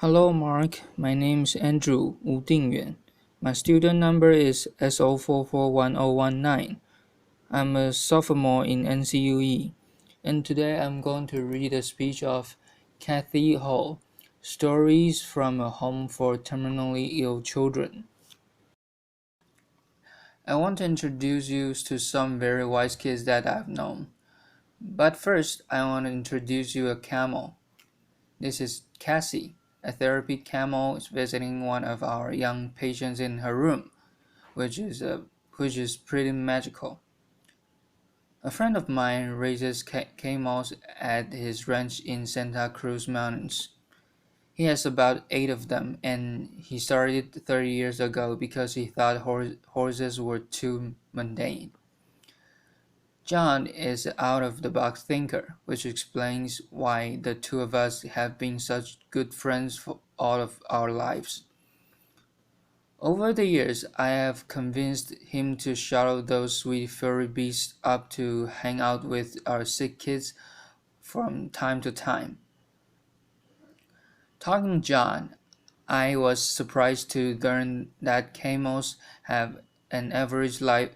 Hello, Mark. My name is Andrew Wu Dingyuan. My student number is SO441019. I'm a sophomore in NCUE, and today I'm going to read a speech of Kathy Hall, Stories from a Home for Terminally Ill Children. I want to introduce you to some very wise kids that I've known. But first, I want to introduce you a camel. This is Cassie, a therapy camel is visiting one of our young patients in her room, which is pretty magical. A friend of mine raises camels at his ranch in Santa Cruz Mountains. He has about 8 of them, and he started 30 years ago because he thought horses were too mundane. John is an out-of-the-box thinker, which explains why the two of us have been such good friends for all of our lives. Over the years, I have convinced him to shuttle those sweet furry beasts up to hang out with our sick kids from time to time. Talking John, I was surprised to learn that camels have an average life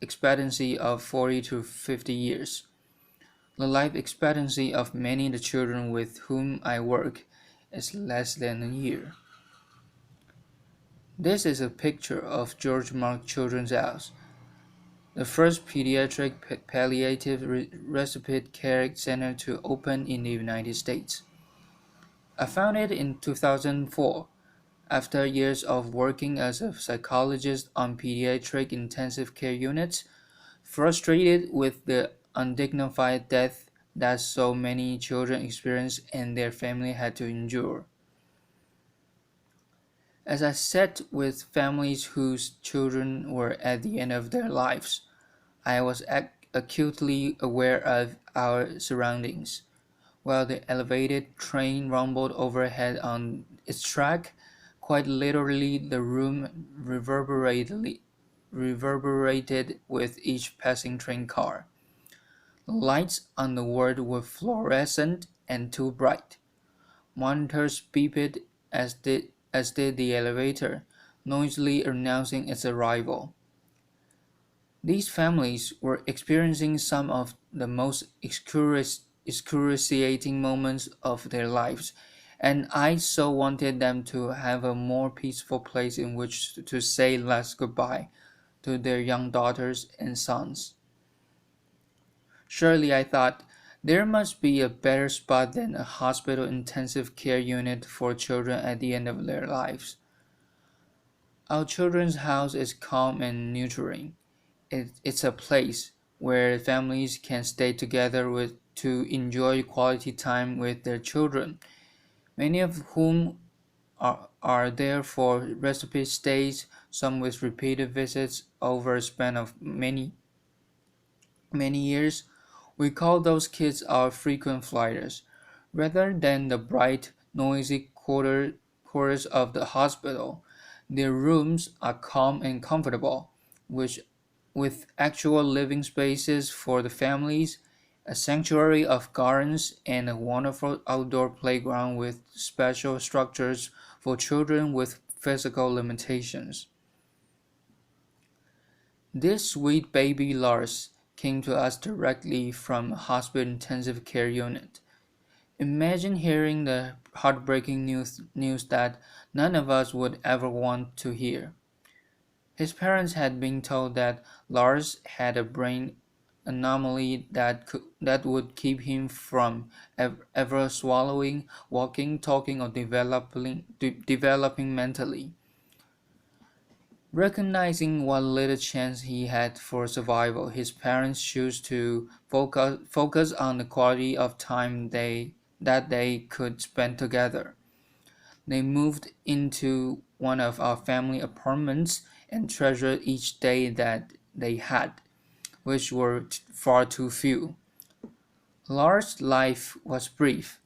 expectancy of 40 to 50 years. The life expectancy of many of the children with whom I work is less than a year. This is a picture of George Mark Children's House, the first pediatric palliative respite care center to open in the United States. I found it in 2004 after years of working as a psychologist on pediatric intensive care units, frustrated with the undignified death that so many children experienced and their family had to endure. As I sat with families whose children were at the end of their lives, I was acutely aware of our surroundings. While the elevated train rumbled overhead on its track, quite literally the room reverberated with each passing train car. The lights on the ward were fluorescent and too bright. Monitors beeped as did the elevator, noisily announcing its arrival. These families were experiencing some of the most excruciating moments of their lives, and I so wanted them to have a more peaceful place in which to say last goodbye to their young daughters and sons. Surely, I thought, there must be a better spot than a hospital intensive care unit for children at the end of their lives. Our children's house is calm and nurturing. It's a place where families can stay together to enjoy quality time with their children, many of whom are there for respite stays, some with repeated visits over a span of many years. We call those kids our frequent flyers, rather than the bright, noisy quarters of the hospital. Their rooms are calm and comfortable, which with actual living spaces for the families, a sanctuary of gardens, and a wonderful outdoor playground with special structures for children with physical limitations. This sweet baby Lars came to us directly from a hospital intensive care unit. Imagine hearing the heartbreaking news that none of us would ever want to hear. His parents had been told that Lars had a brain anomaly that would keep him from ever swallowing, walking, talking, or developing mentally. Recognizing what little chance he had for survival, his parents chose to focus on the quality of time that they could spend together. They moved into one of our family apartments and treasured each day that they had, which were far too few. Lars' life was brief,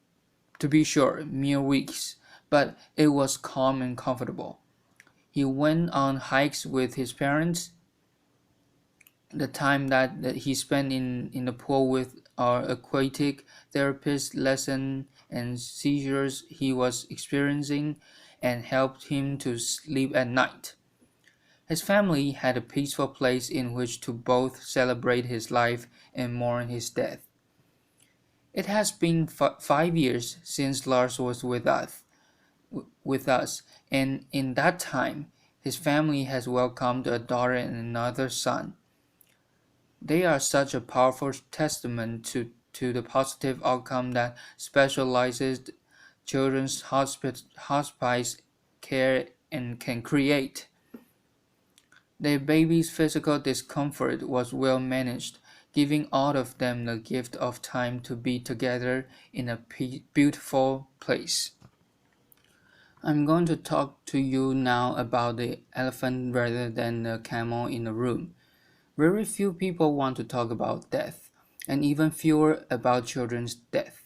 to be sure, mere weeks, but it was calm and comfortable. He went on hikes with his parents. The time that he spent in the pool with our aquatic therapist lesson and seizures he was experiencing and helped him to sleep at night. His family had a peaceful place in which to both celebrate his life and mourn his death. It has been 5 years since Lars was with us, and in that time, his family has welcomed a daughter and another son. They are such a powerful testament to the positive outcome that specialized children's hospice care and can create. Their baby's physical discomfort was well managed, giving all of them the gift of time to be together in a beautiful place. I'm going to talk to you now about the elephant rather than the camel in the room. Very few people want to talk about death, and even fewer about children's death.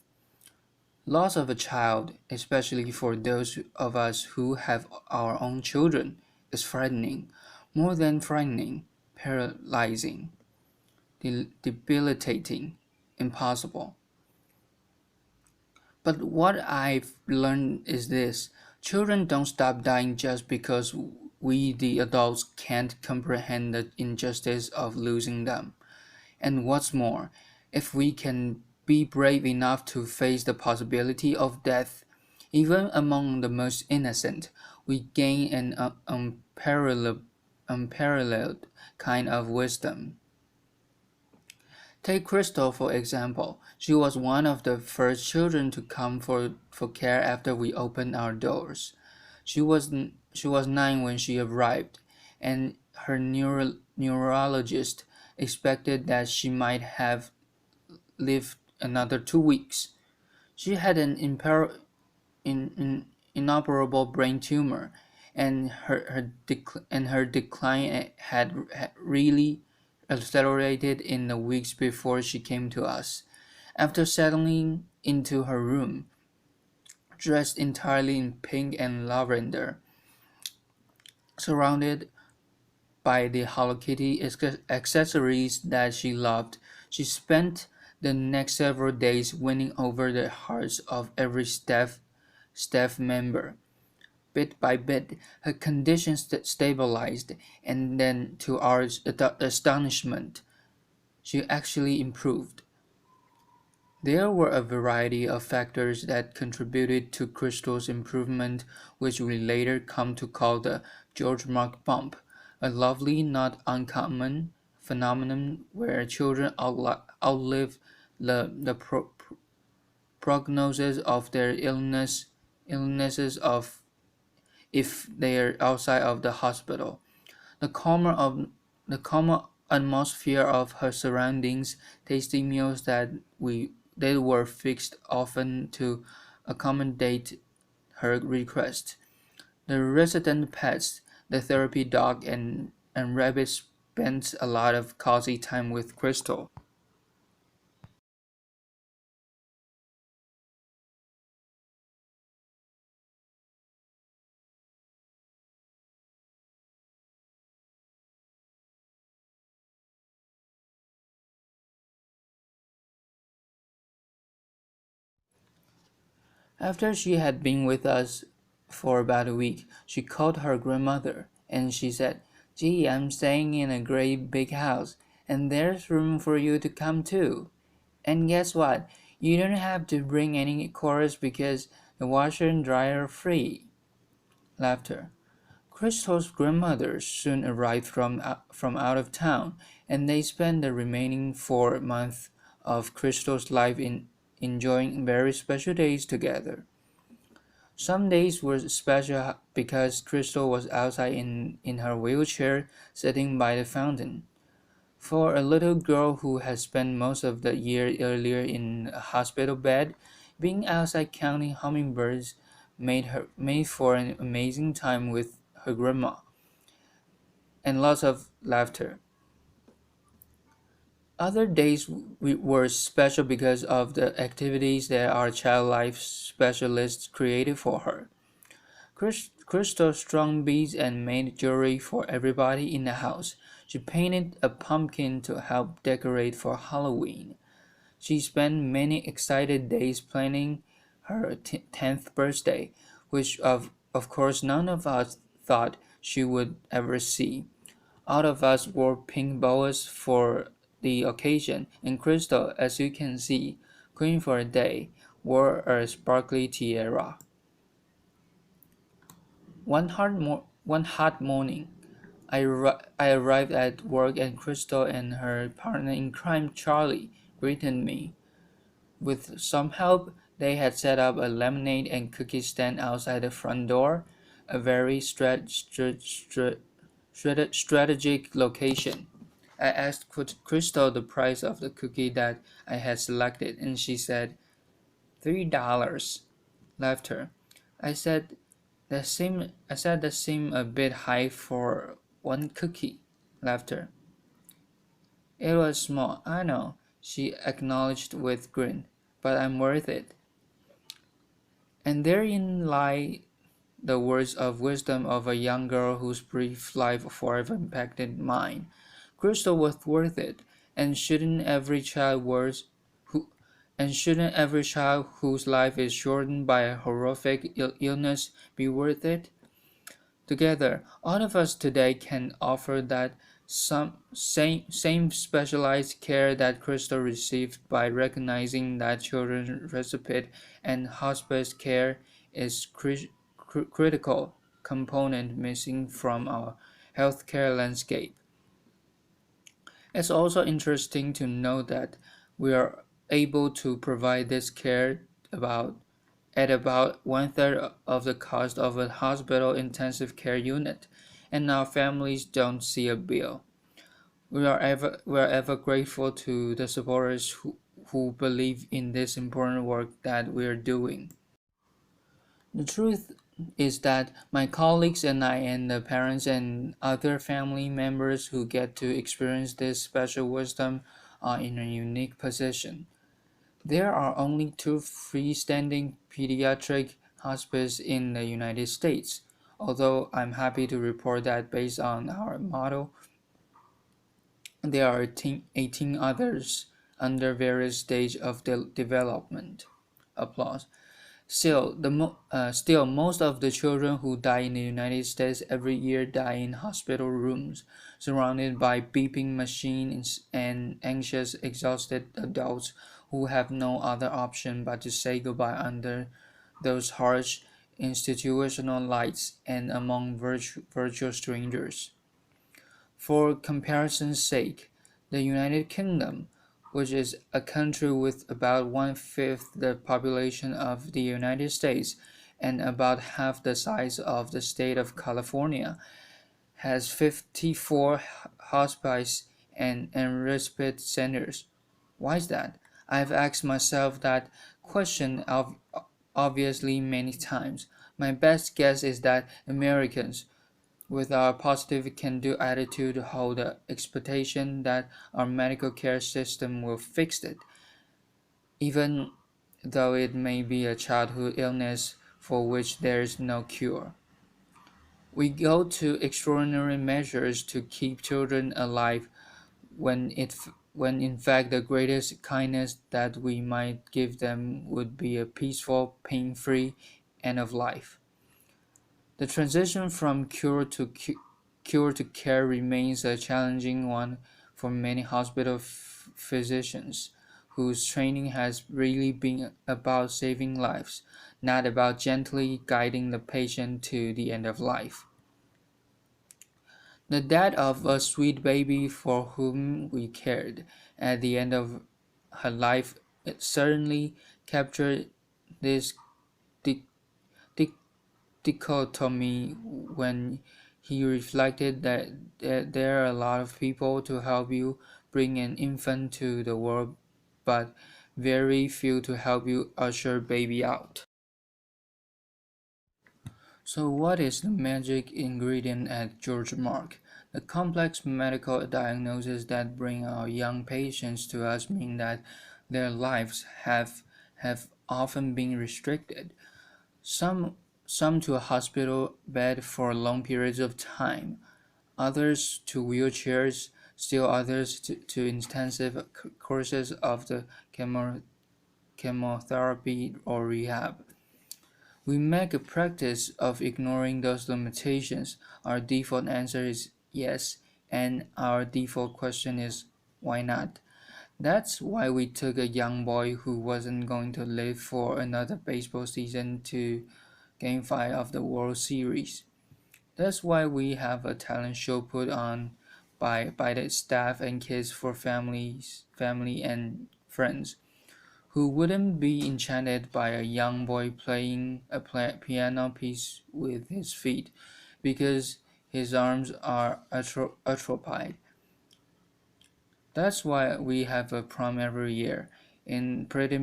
Loss of a child, especially for those of us who have our own children, is frightening, more than frightening, paralyzing, debilitating, impossible. But what I've learned is this: children don't stop dying just because we, the adults, can't comprehend the injustice of losing them. And what's more, if we can be brave enough to face the possibility of death, even among the most innocent, we gain an unparalleled kind of wisdom. Take Crystal for example. She was one of the first children to come for care after we opened our doors. She was 9 when she arrived, and her neurologist expected that she might have lived another 2 weeks. She had an inoperable brain tumor, and her decline had really accelerated in the weeks before she came to us. After settling into her room, dressed entirely in pink and lavender, surrounded by the Hello Kitty accessories that she loved, she spent the next several days winning over the hearts of every staff member. Bit by bit, her condition stabilized, and then, to our astonishment, she actually improved. There were a variety of factors that contributed to Crystal's improvement, which we later come to call the George Mark bump, a lovely, not uncommon phenomenon where children outlive the prognosis of their illnesses of if they are outside of the hospital. The calmer of the calmer atmosphere of her surroundings, tasty meals that were fixed often to accommodate her request. The resident pets, the therapy dog and rabbit spent a lot of cozy time with Crystal. After she had been with us for about a week, she called her grandmother, and she said, "Gee, I'm staying in a great big house, and there's room for you to come too. And guess what? You don't have to bring any chorus because the washer and dryer are free." Laughter. Crystal's grandmother soon arrived from out of town, and they spent the remaining 4 months of Crystal's life in enjoying very special days together. Some days were special because Crystal was outside in her wheelchair sitting by the fountain. For a little girl who had spent most of the year earlier in a hospital bed, being outside counting hummingbirds made for an amazing time with her grandma and lots of laughter. Other days were special because of the activities that our child life specialists created for her. Crystal strung beads and made jewelry for everybody in the house. She painted a pumpkin to help decorate for Halloween. She spent many excited days planning her 10th birthday, which of course none of us thought she would ever see. All of us wore pink boas for the occasion, and Crystal, as you can see, queen for a day, wore a sparkly tiara. One hot morning, I arrived at work and Crystal and her partner in crime, Charlie, greeted me. With some help, they had set up a lemonade and cookie stand outside the front door, a very strategic location. I asked Crystal the price of the cookie that I had selected, and she said $3. Laughter. I said that seemed a bit high for one cookie. Laughter. It was small, I know, she acknowledged with grin, but I'm worth it. And therein lie the words of wisdom of a young girl whose brief life forever impacted mine. Crystal was worth it, and who shouldn't every child whose life is shortened by a horrific illness be worth it? Together, all of us today can offer that same specialized care that Crystal received by recognizing that children's respite and hospice care is critical component missing from our healthcare landscape. It's also interesting to note that we are able to provide this care at about one third of the cost of a hospital intensive care unit, and our families don't see a bill. We are ever grateful to the supporters who believe in this important work that we are doing. The truth is that my colleagues and I and the parents and other family members who get to experience this special wisdom are in a unique position. There are only two freestanding pediatric hospices in the United States, although I'm happy to report that based on our model, there are 18 others under various stages of development. Applause. Still, most of the children who die in the United States every year die in hospital rooms, surrounded by beeping machines and anxious, exhausted adults who have no other option but to say goodbye under those harsh institutional lights and among virtual strangers. For comparison's sake, the United Kingdom, which is a country with about one-fifth the population of the United States and about half the size of the state of California, has 54 hospice and respite centers. Why is that? I've asked myself that question obviously many times. My best guess is that Americans, with our positive can-do attitude, hold the expectation that our medical care system will fix it, even though it may be a childhood illness for which there is no cure. We go to extraordinary measures to keep children alive when in fact the greatest kindness that we might give them would be a peaceful, pain-free end of life. The transition from cure to care remains a challenging one for many hospital physicians, whose training has really been about saving lives, not about gently guiding the patient to the end of life. The death of a sweet baby for whom we cared at the end of her life certainly captured this di- di- dichotomy when he reflected that there are a lot of people to help you bring an infant to the world, but very few to help you usher baby out. So, what is the magic ingredient at George Mark? The complex medical diagnoses that bring our young patients to us mean that their lives have often been restricted. Some some to a hospital bed for long periods of time, others to wheelchairs, still others to intensive courses of the chemotherapy or rehab. We make a practice of ignoring those limitations. Our default answer is yes, and our default question is why not? That's why we took a young boy who wasn't going to live for another baseball season to Game 5 of the World Series. That's why we have a talent show put on by the staff and kids for family and friends who wouldn't be enchanted by a young boy playing a piano piece with his feet because his arms are atrophied. That's why we have a prom every year. It's pretty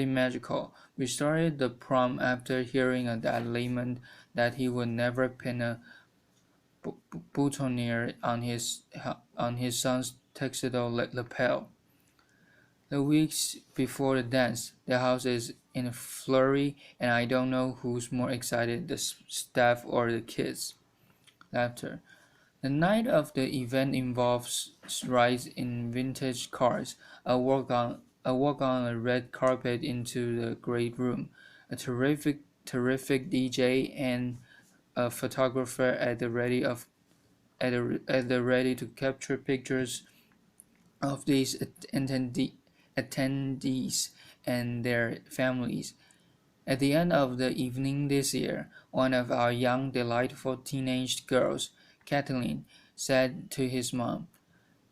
magical. We started the prom after hearing a dad lament that he would never pin a boutonniere on his son's tuxedo lapel. The weeks before the dance, the house is in a flurry, and I don't know who's more excited, the staff or the kids. Laughter. The night of the event involves rides in vintage cars, a walk on a red carpet into the great room, a terrific DJ, and a photographer at the ready to capture pictures of these attendees and their families. At the end of the evening this year, one of our young, delightful teenage girls, Kathleen, said to his mom,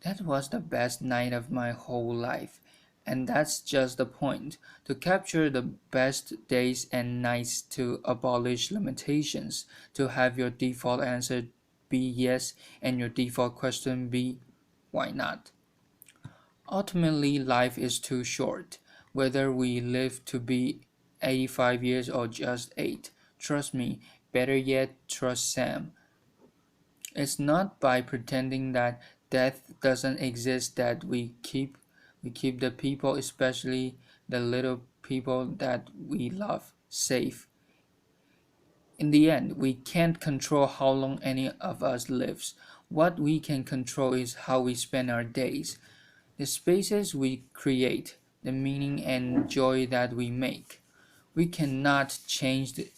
"That was the best night of my whole life." And that's just the point, to capture the best days and nights, to abolish limitations, to have your default answer be yes and your default question be why not. Ultimately, life is too short, whether we live to be 85 years or just 8. Trust me, better yet, trust Sam. It's not by pretending that death doesn't exist that we keep the people, especially the little people that we love, safe. In the end, we can't control how long any of us lives. What we can control is how we spend our days, the spaces we create, the meaning and joy that we make. We cannot change the